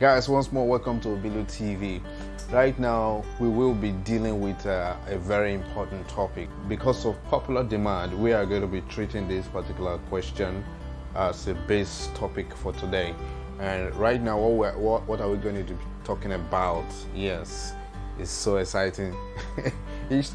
Guys, once more, welcome to Obilu TV. Right now, we will be dealing with a very important topic. Because of popular demand, we are going to be treating this particular question as a base topic for today. And right now, what are we going to be talking about? Yes, it's so exciting.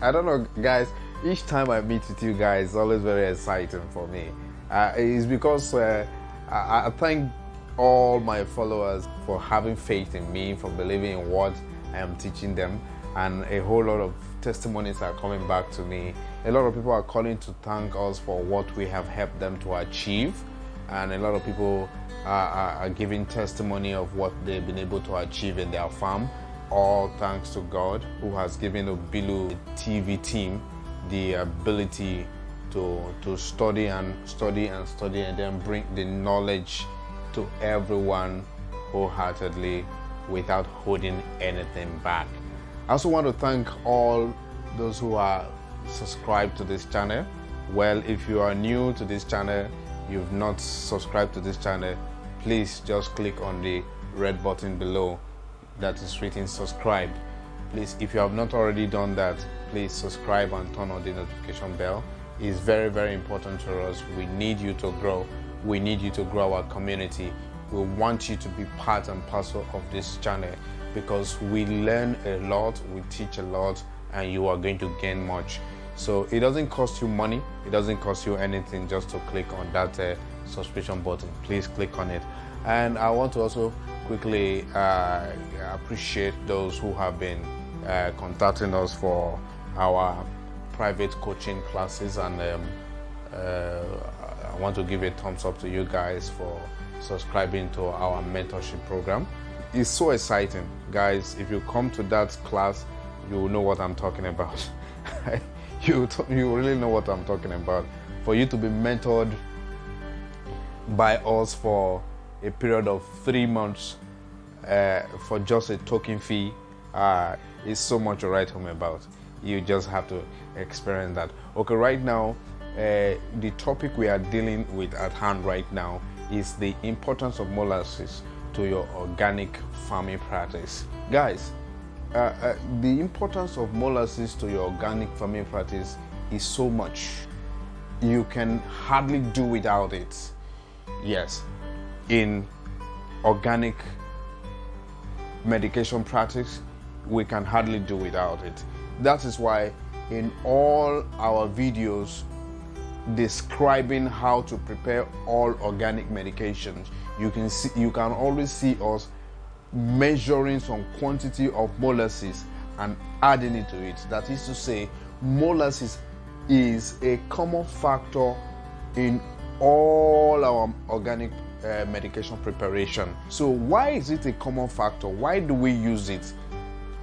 I don't know, guys, each time I meet with you guys, it's always very exciting for me. It's because I thank all my followers for having faith in me, for believing in what I am teaching them, and a whole lot of testimonies are coming back to me. A lot of people are calling to thank us for what we have helped them to achieve, and a lot of people are giving testimony of what they've been able to achieve in their farm, all thanks to God, who has given Obilu TV team the ability to study and then bring the knowledge to everyone wholeheartedly without holding anything back. I also want to thank all those who are subscribed to this channel. Well, if you are new to this channel, you've not subscribed to this channel, please just click on the red button below that is written subscribe. Please, if you have not already done that, please subscribe and turn on the notification bell. It's very, very important for us. We need you to grow. We need you to grow our community. We want you to be part and parcel of this channel because we learn a lot, we teach a lot, and you are going to gain much. So it doesn't cost you money, it doesn't cost you anything just to click on that subscription button. Please click on it. And I want to also quickly appreciate those who have been contacting us for our private coaching classes, and I want to give a thumbs up to you guys for subscribing to our mentorship program. It's so exciting, guys. If you come to that class, you will know what I'm talking about. you really know what I'm talking about. For you to be mentored by us for a period of 3 months for just a token fee is so much to write home about. You just have to experience that. Okay, right now, the topic we are dealing with at hand right now is the importance of molasses to your organic farming practice. Guys, the importance of molasses to your organic farming practice is so much. You can hardly do without it. Yes, in organic medication practice, we can hardly do without it. That is why in all our videos describing how to prepare all organic medications, you can always see us measuring some quantity of molasses and adding it to it. That is to say, molasses is a common factor in all our organic medication preparation. So why is it a common factor? Why do we use it?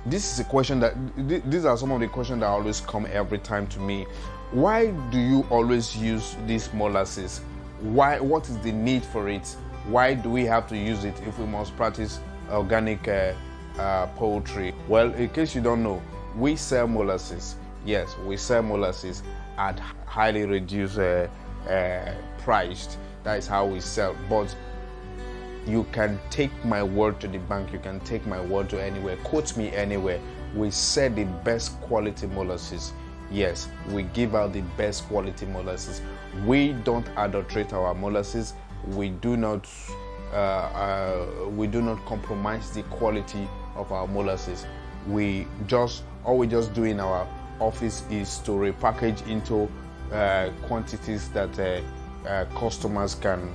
This is a question that these are some of the questions that always come every time to me. Why do you always use these molasses? Why? What is the need for it? Why do we have to use it if we must practice organic poultry? Well, in case you don't know, we sell molasses. Yes, we sell molasses at highly reduced priced. That is how we sell. But you can take my word to the bank, you can take my word to anywhere, quote me anywhere. We sell the best quality molasses. Yes, we give out the best quality molasses. We don't adulterate our molasses. We do not compromise the quality of our molasses. All we just do in our office is to repackage into quantities that customers can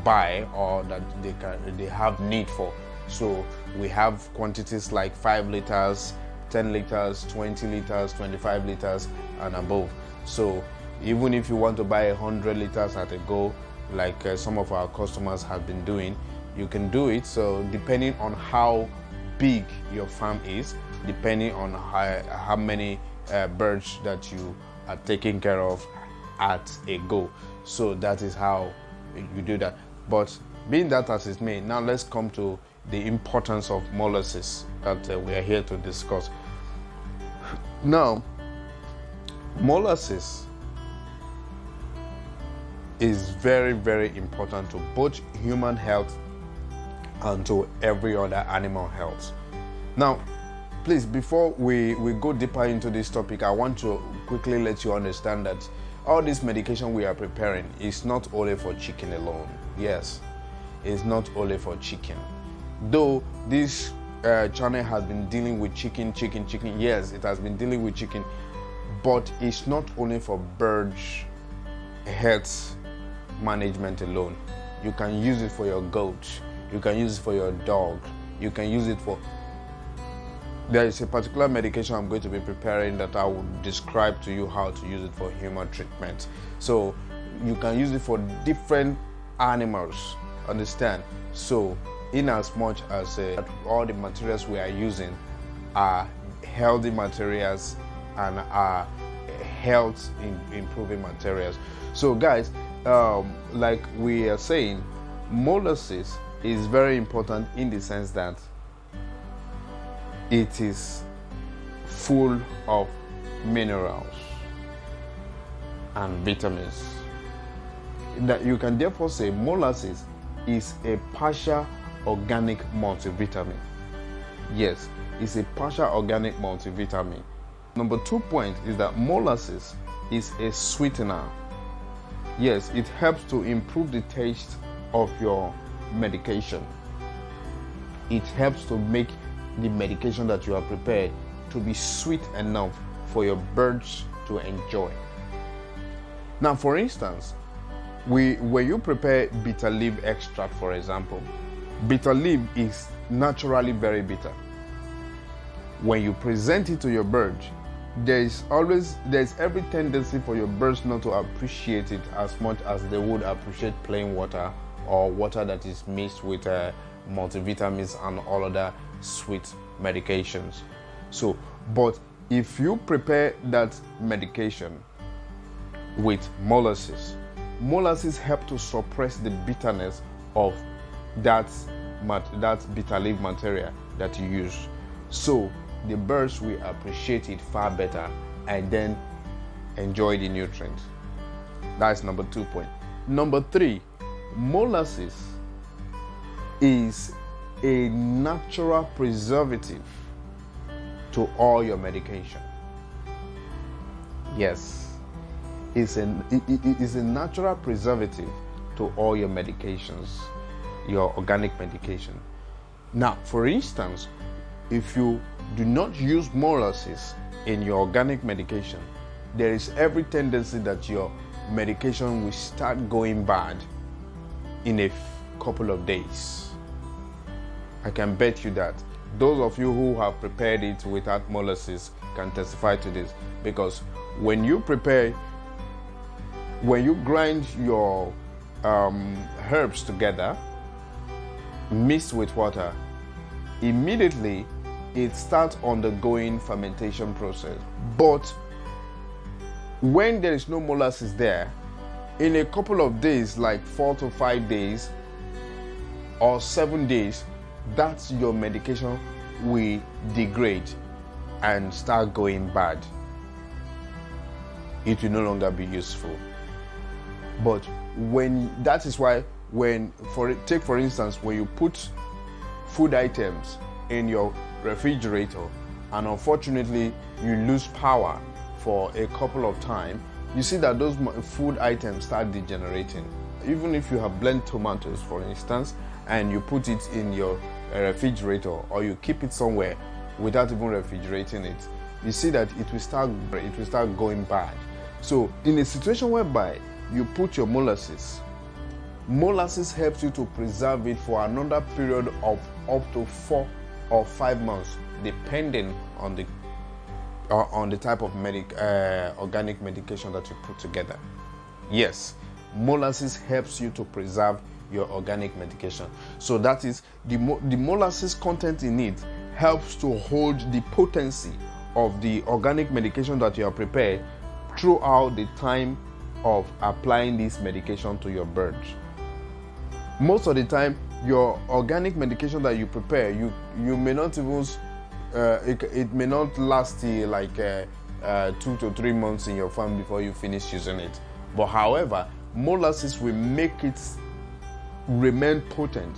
buy or that they have need for. So we have quantities like 5 liters, 10 liters, 20 liters, 25 liters and above. So even if you want to buy 100 liters at a go, like some of our customers have been doing, you can do it. So depending on how big your farm is, depending on how many birds that you are taking care of at a go, so that is how you do that. But being that as it may, now let's come to the importance of molasses that we are here to discuss. Now, molasses is very, very important to both human health and to every other animal health. Now, please, before we go deeper into this topic, I want to quickly let you understand that all this medication we are preparing is not only for chicken alone. Yes, it's not only for chicken. Though this channel has been dealing with chicken. Yes, it has been dealing with chicken, but it's not only for birds health management alone. You can use it for your goat, you can use it for your dog, you can use it for... There is a particular medication I'm going to be preparing that I will describe to you how to use it for human treatment. So you can use it for different animals, understand? So in as much as all the materials we are using are healthy materials and are health improving materials. So guys, like we are saying, molasses is very important in the sense that it is full of minerals and vitamins. That you can therefore say molasses is a partial organic multivitamin. Yes, it's a partial organic multivitamin. Number 2 point is that molasses is a sweetener. Yes, it helps to improve the taste of your medication. It helps to make the medication that you have prepared to be sweet enough for your birds to enjoy. Now, for instance, when you prepare bitter leaf extract, for example, bitter leaf is naturally very bitter. When you present it to your birds, there's every tendency for your birds not to appreciate it as much as they would appreciate plain water or water that is mixed with multivitamins and all other sweet medications. So, but if you prepare that medication with molasses help to suppress the bitterness of that bitter leaf material that you use. So the birds will appreciate it far better and then enjoy the nutrients. That's number 2 point. Number 3, molasses is a natural preservative to all your medication. Yes, it is a natural preservative to all your medications, your organic medication. Now, for instance, if you do not use molasses in your organic medication, there is every tendency that your medication will start going bad in a couple of days. I can bet you that. Those of you who have prepared it without molasses can testify to this, because when you grind your herbs together, mixed with water, immediately it starts undergoing fermentation process. But when there is no molasses there, in a couple of days, like 4 to 5 days or 7 days, that's your medication will degrade and start going bad. It will no longer be useful. But that is why take for instance, when you put food items in your refrigerator and unfortunately you lose power for a couple of times, you see that those food items start degenerating. Even if you have blended tomatoes, for instance, and you put it in your refrigerator or you keep it somewhere without even refrigerating it, you see that it will start going bad. So in a situation whereby you put your molasses helps you to preserve it for another period of up to 4 or 5 months, depending on the type of organic medication that you put together. Yes, molasses helps you to preserve your organic medication. So that is the molasses content in it helps to hold the potency of the organic medication that you have prepared throughout the time of applying this medication to your birds. Most of the time, your organic medication that you prepare, you may not even it may not last like 2 to 3 months in your farm before you finish using it. But however, molasses will make it remain potent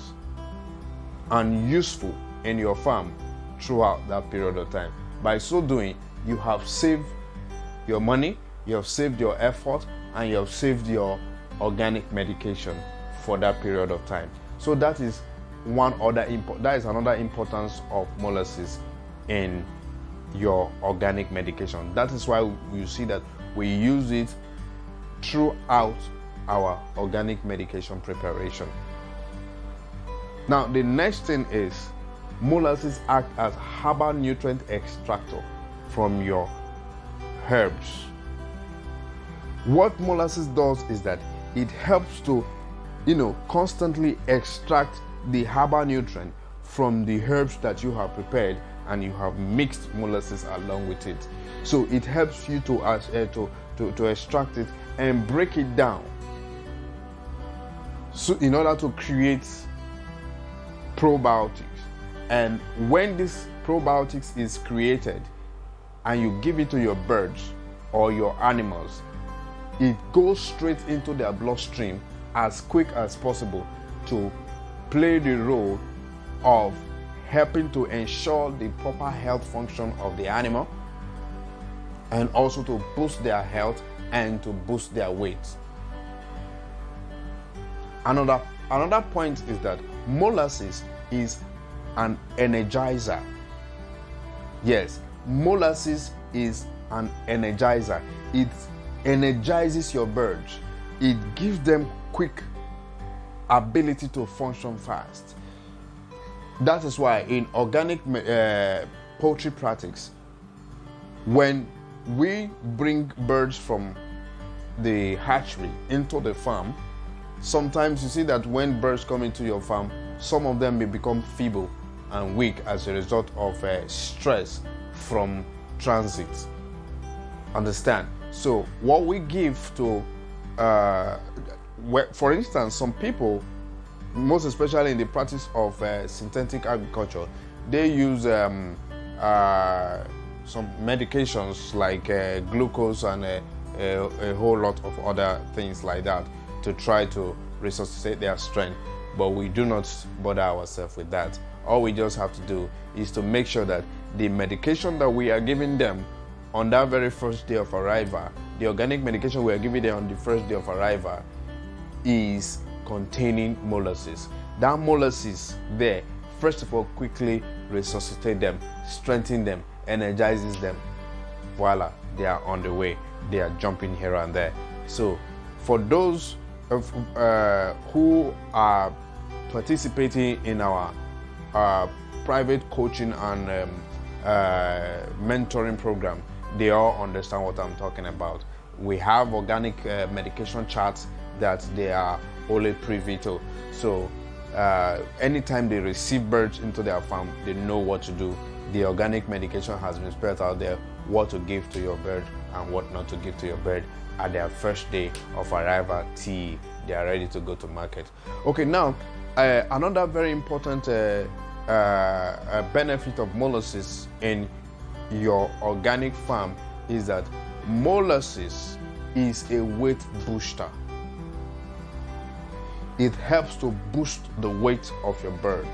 and useful in your farm throughout that period of time. By so doing, you have saved your money, you have saved your effort, and you have saved your organic medication for that period of time. So that is another importance of molasses in your organic medication. That is why you see that we use it throughout our organic medication preparation. Now, the next thing is molasses act as harbour nutrient extractor from your herbs. What molasses does is that it helps to, constantly extract the harbour nutrient from the herbs that you have prepared, and you have mixed molasses along with it. So it helps you to extract it and break it down, so in order to create probiotics. And when this probiotics is created and you give it to your birds or your animals, it goes straight into their bloodstream as quick as possible to play the role of helping to ensure the proper health function of the animal, and also to boost their health and to boost their weight. Another point is that molasses is an energizer. Yes, molasses is an energizer. It energizes your birds. It gives them quick ability to function fast. That is why in organic poultry practice, when we bring birds from the hatchery into the farm, sometimes you see that when birds come into your farm, some of them may become feeble and weak as a result of stress from transit. Understand? So what we give to, for instance, some people, most especially in the practice of synthetic agriculture, they use some medications like glucose and a whole lot of other things like that to try to resuscitate their strength. But we do not bother ourselves with that. All we just have to do is to make sure that the medication that we are giving them on that very first day of arrival, the organic medication we are giving them on the first day of arrival, is containing molasses. That molasses there, first of all, quickly resuscitate them, strengthen them, energizes them. Voila, they are on the way. They are jumping here and there. So for those who are participating in our private coaching and mentoring program, they all understand what I'm talking about. We have organic medication charts that they are only privy to. So anytime they receive birds into their farm, they know what to do. The organic medication has been spelled out there, what to give to your bird and what not to give to your bird at their first day of arrival till they are ready to go to market. Okay, now another very important benefit of molasses in your organic farm is that molasses is a weight booster. It helps to boost the weight of your bird.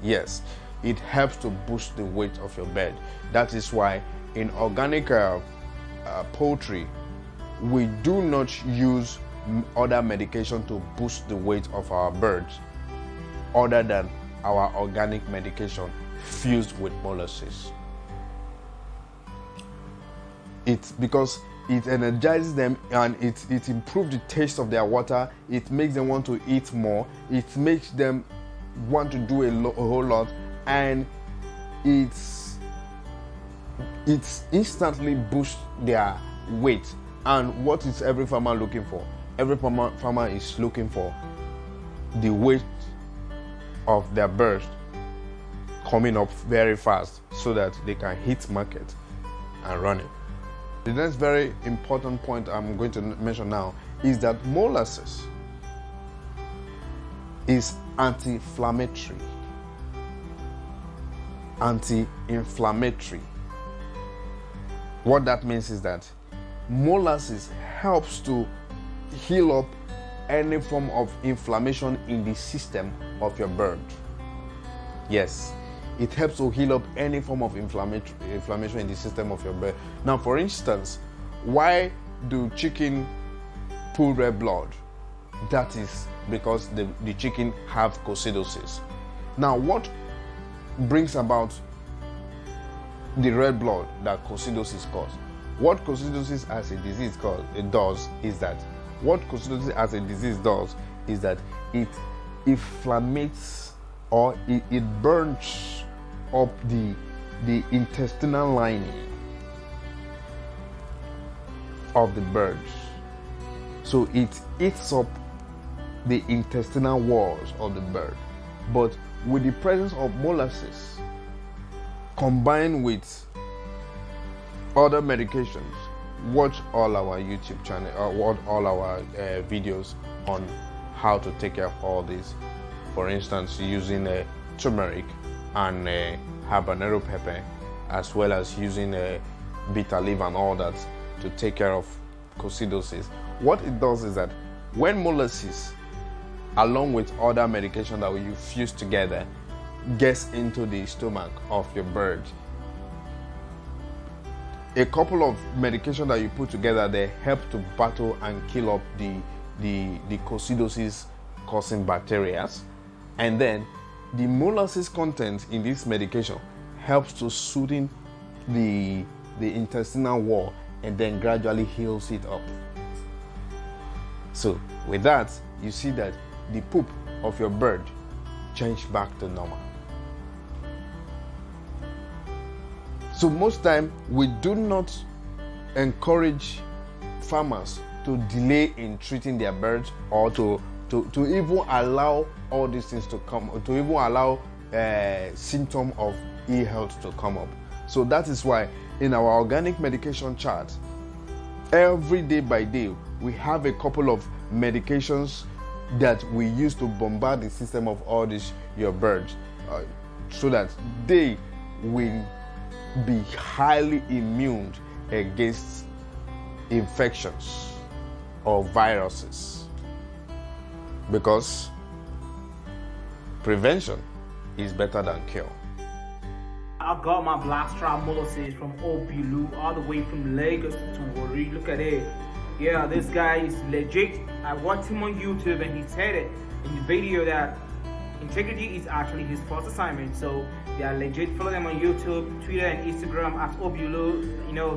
Yes, it helps to boost the weight of your bird. That is why in organic poultry, we do not use other medication to boost the weight of our birds other than our organic medication fused with molasses. It's because it energizes them and it improves the taste of their water. It makes them want to eat more. It makes them want to do a whole lot, and it's instantly boosts their weight. And what is every farmer looking for? Every farmer is looking for the weight of their birds coming up very fast so that they can hit market and run it. The next very important point I'm going to mention now is that molasses is anti-inflammatory. Anti-inflammatory. What that means is that molasses helps to heal up any form of inflammation in the system of your bird. Yes, it helps to heal up any form of inflammation in the system of your bird. Now, for instance, why do chicken pull red blood? That is because the chicken have coccidosis. Now, what brings about the red blood that coccidosis causes? What coccidosis as a disease does is that it inflammates, or it burns up the intestinal lining of the birds. So it eats up the intestinal walls of the bird. But with the presence of molasses combined with other medications, watch all our YouTube channel or watch all our videos on how to take care of all this. For instance, using turmeric and habanero pepper, as well as using bitter leaf and all that to take care of coccidosis. What it does is that when molasses, along with other medication that you fuse together, gets into the stomach of your bird, a couple of medication that you put together, they help to battle and kill up the coccidosis causing bacteria. And then the molasses content in this medication helps to soothe the intestinal wall and then gradually heals it up. So with that, you see that the poop of your bird changed back to normal. So most time we do not encourage farmers to delay in treating their birds, or to even allow all these things to come, to even allow symptom of ill health to come up. So that is why in our organic medication chart, every day by day, we have a couple of medications that we use to bombard the system of all these your birds, so that they will be highly immune against infections or viruses, because prevention is better than cure. I got my black strap molasses from Obilu, all the way from Lagos to Warri. Look at it. Yeah, this guy is legit. I watched him on YouTube and he said it in the video that integrity is actually his first assignment. So they are legit. Follow them on YouTube, Twitter, and Instagram at Obilu,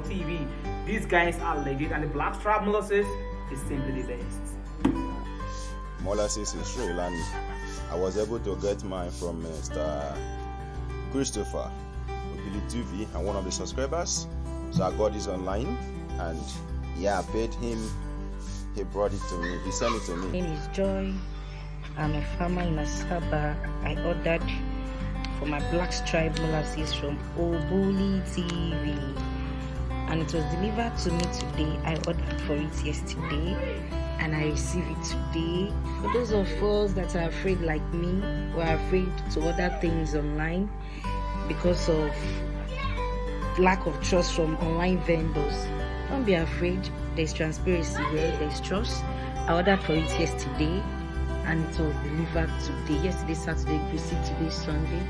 TV. These guys are legit, and the black strap molasses is simply the best. Molasses is Sri Lanka. I was able to get mine from Mr. Christopher Obilu TV, and one of the subscribers. So I got this online, and yeah, I paid him. He brought it to me. He sent it to me. My name is Joy. I'm a farmer in Asaba. I ordered for my black stripe molasses from Obuli TV, and it was delivered to me today. I ordered for it yesterday and I received it today. For those of us that are afraid like me, who are afraid to order things online because of lack of trust from online vendors, don't be afraid. There's transparency where there's trust. I ordered for it yesterday and it was delivered today. Yesterday, Saturday, today, Sunday.